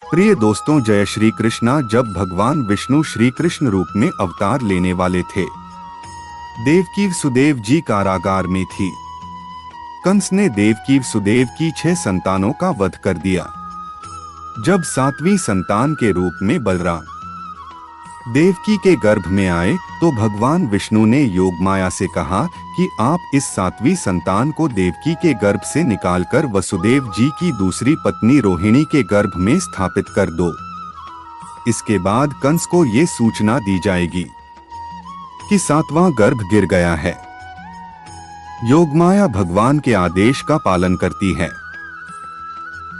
प्रिय दोस्तों, जय श्री कृष्णा। जब भगवान विष्णु श्री कृष्ण रूप में अवतार लेने वाले थे, देवकी सुदेव जी कारागार में थी। कंस ने देवकी सुदेव की 6 संतानों का वध कर दिया। जब 7वीं संतान के रूप में बलराम देवकी के गर्भ में आए तो भगवान विष्णु ने योगमाया से कहा कि आप इस 7वीं संतान को देवकी के गर्भ से निकालकर वसुदेव जी की दूसरी पत्नी रोहिणी के गर्भ में स्थापित कर दो। इसके बाद कंस को ये सूचना दी जाएगी कि 7वां गर्भ गिर गया है। योगमाया भगवान के आदेश का पालन करती है।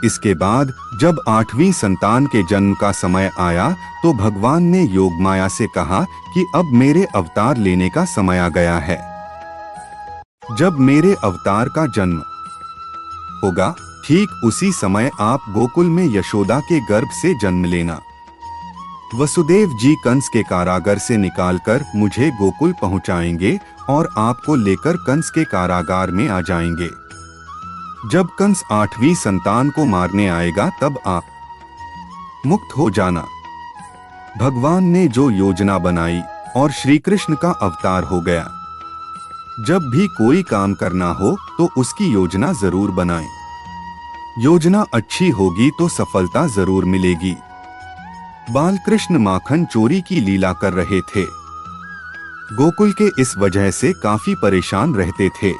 इसके बाद जब 8वीं संतान के जन्म का समय आया तो भगवान ने योगमाया से कहा कि अब मेरे अवतार लेने का समय आ गया है। जब मेरे अवतार का जन्म होगा, ठीक उसी समय आप गोकुल में यशोदा के गर्भ से जन्म लेना। वसुदेव जी कंस के कारागार से निकालकर मुझे गोकुल पहुंचाएंगे और आपको लेकर कंस के कारागार में आ जाएंगे। जब कंस 8वीं संतान को मारने आएगा तब आप मुक्त हो जाना। भगवान ने जो योजना बनाई और श्री कृष्ण का अवतार हो गया। जब भी कोई काम करना हो तो उसकी योजना जरूर बनाएं। योजना अच्छी होगी तो सफलता जरूर मिलेगी। बाल कृष्ण माखन चोरी की लीला कर रहे थे। गोकुल के इस वजह से काफी परेशान रहते थे।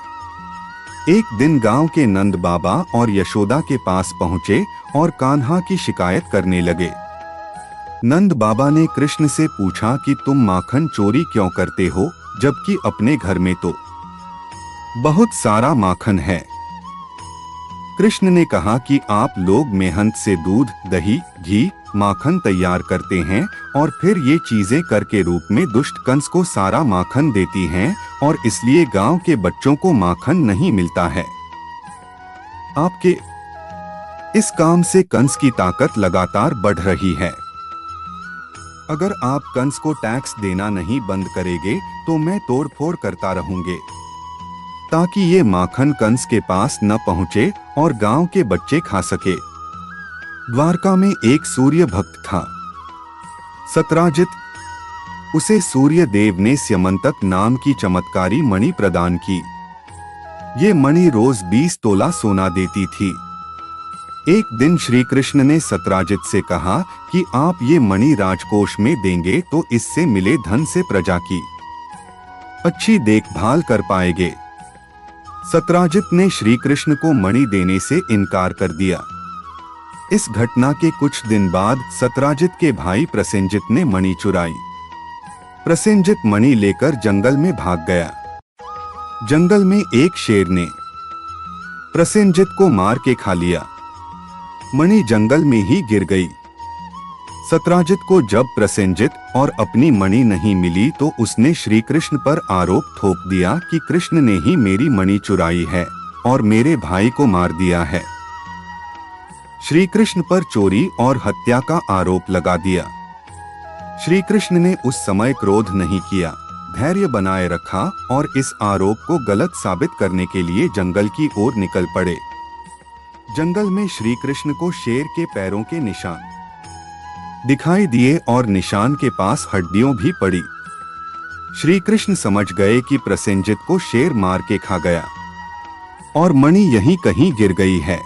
एक दिन गांव के नंद बाबा और यशोदा के पास पहुंचे और कान्हा की शिकायत करने लगे। नंद बाबा ने कृष्ण से पूछा कि तुम माखन चोरी क्यों करते हो, जबकि अपने घर में तो बहुत सारा माखन है। कृष्ण ने कहा कि आप लोग मेहनत से दूध, दही, घी, माखन तैयार करते हैं और फिर ये चीजें कर के रूप में दुष्ट कंस को सारा माखन देती हैं और इसलिए गांव के बच्चों को माखन नहीं मिलता है। आपके इस काम से कंस की ताकत लगातार बढ़ रही है। अगर आप कंस को टैक्स देना नहीं बंद करेंगे तो मैं तोड़फोड़ करता रहूंगे, ताकि ये माखन कंस के पास न पहुंचे और गांव के बच्चे खा सके। द्वारका में एक सूर्य भक्त था, सत्राजित। उसे सूर्य देव ने स्यमंतक नाम की चमत्कारी मणि प्रदान की। ये मणि रोज 20 तोला सोना देती थी। एक दिन श्री कृष्ण ने सत्राजित से कहा कि आप ये मणि राजकोष में देंगे तो इससे मिले धन से प्रजा की अच्छी देखभाल कर पाएंगे। सत्राजित ने श्री कृष्ण को मणि देने से इनकार कर दिया। इस घटना के कुछ दिन बाद सत्राजित के भाई प्रसेनजित ने मणि चुराई। प्रसेनजित मणि लेकर जंगल में भाग गया। जंगल में एक शेर ने प्रसेनजित को मार के खा लिया। मणि जंगल में ही गिर गई। सत्राजित को जब प्रसेनजित और अपनी मणि नहीं मिली तो उसने श्री कृष्ण पर आरोप ठोक दिया कि कृष्ण ने ही मेरी मणि चुराई है और मेरे भाई को मार दिया है। श्री कृष्ण पर चोरी और हत्या का आरोप लगा दिया। श्री कृष्ण ने उस समय क्रोध नहीं किया, धैर्य बनाए रखा और इस आरोप को गलत साबित करने के लिए जंगल की ओर निकल पड़े। जंगल में श्री कृष्ण को शेर के पैरों के निशान दिखाई दिए और निशान के पास हड्डियों भी पड़ी। श्री कृष्ण समझ गए कि प्रसेनजित को शेर मार के खा गया और मणि यहीं कहीं गिर गई है।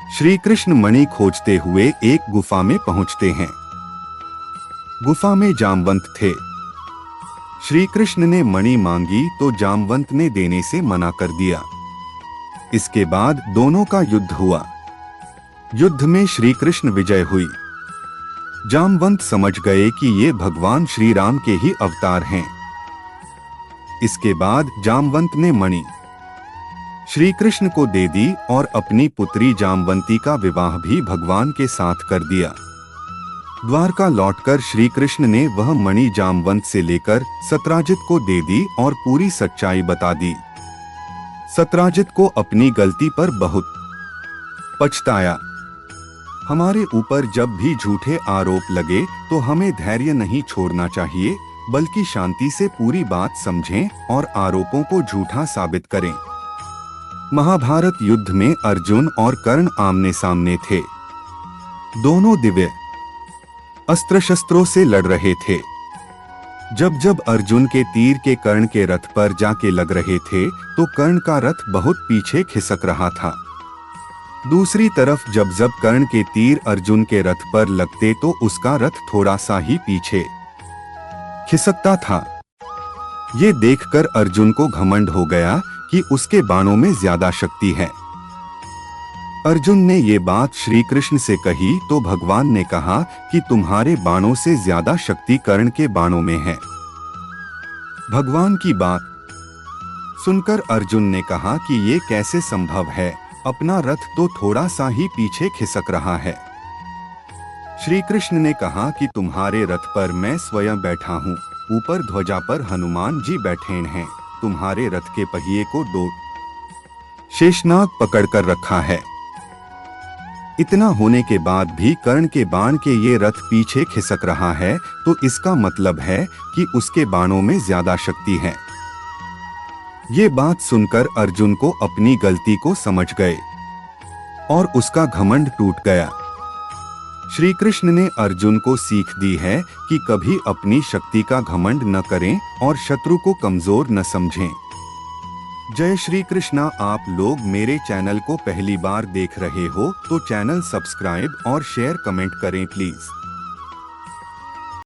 श्री कृष्ण मणि खोजते हुए एक गुफा में पहुंचते हैं। गुफा में जामवंत थे। श्री कृष्ण ने मणि मांगी तो जामवंत ने देने से मना कर दिया। इसके बाद दोनों का युद्ध हुआ। युद्ध में श्री कृष्ण विजय हुई। जामवंत समझ गए कि ये भगवान श्री राम के ही अवतार हैं। इसके बाद जामवंत ने मणि श्री कृष्ण को दे दी और अपनी पुत्री जामवंती का विवाह भी भगवान के साथ कर दिया। द्वारका लौटकर श्री कृष्ण ने वह मणि जामवंत से लेकर सत्राजित को दे दी और पूरी सच्चाई बता दी। सत्राजित को अपनी गलती पर बहुत पछताया। हमारे ऊपर जब भी झूठे आरोप लगे तो हमें धैर्य नहीं छोड़ना चाहिए, बल्कि शांति से पूरी बात समझें और आरोपों को झूठा साबित करें। महाभारत युद्ध में अर्जुन और कर्ण आमने सामने थे। दोनों दिव्य अस्त्र शस्त्रों से लड़ रहे थे। जब जब अर्जुन के तीर के कर्ण के रथ पर जाके लग रहे थे तो कर्ण का रथ बहुत पीछे खिसक रहा था। दूसरी तरफ जब जब कर्ण के तीर अर्जुन के रथ पर लगते तो उसका रथ थोड़ा सा ही पीछे खिसकता था। ये देखकर अर्जुन को घमंड हो गया कि उसके बाणों में ज्यादा शक्ति है। अर्जुन ने ये बात श्री कृष्ण से कही तो भगवान ने कहा कि तुम्हारे बाणों से ज्यादा शक्ति कर्ण के बाणों में है। भगवान की बात सुनकर अर्जुन ने कहा कि ये कैसे संभव है, अपना रथ तो थोड़ा सा ही पीछे खिसक रहा है। श्री कृष्ण ने कहा कि तुम्हारे रथ पर मैं स्वयं बैठा हूँ, ऊपर ध्वजा पर हनुमान जी बैठे हैं, तुम्हारे रथ के पहिए को दो शेषनाग पकड़कर रखा है। इतना होने के बाद भी कर्ण के बाण के ये रथ पीछे खिसक रहा है तो इसका मतलब है कि उसके बाणों में ज्यादा शक्ति है। ये बात सुनकर अर्जुन को अपनी गलती को समझ गए और उसका घमंड टूट गया। श्री कृष्ण ने अर्जुन को सीख दी है कि कभी अपनी शक्ति का घमंड न करें और शत्रु को कमजोर न समझें। जय श्री कृष्णा। आप लोग मेरे चैनल को पहली बार देख रहे हो तो चैनल सब्सक्राइब और शेयर कमेंट करें प्लीज।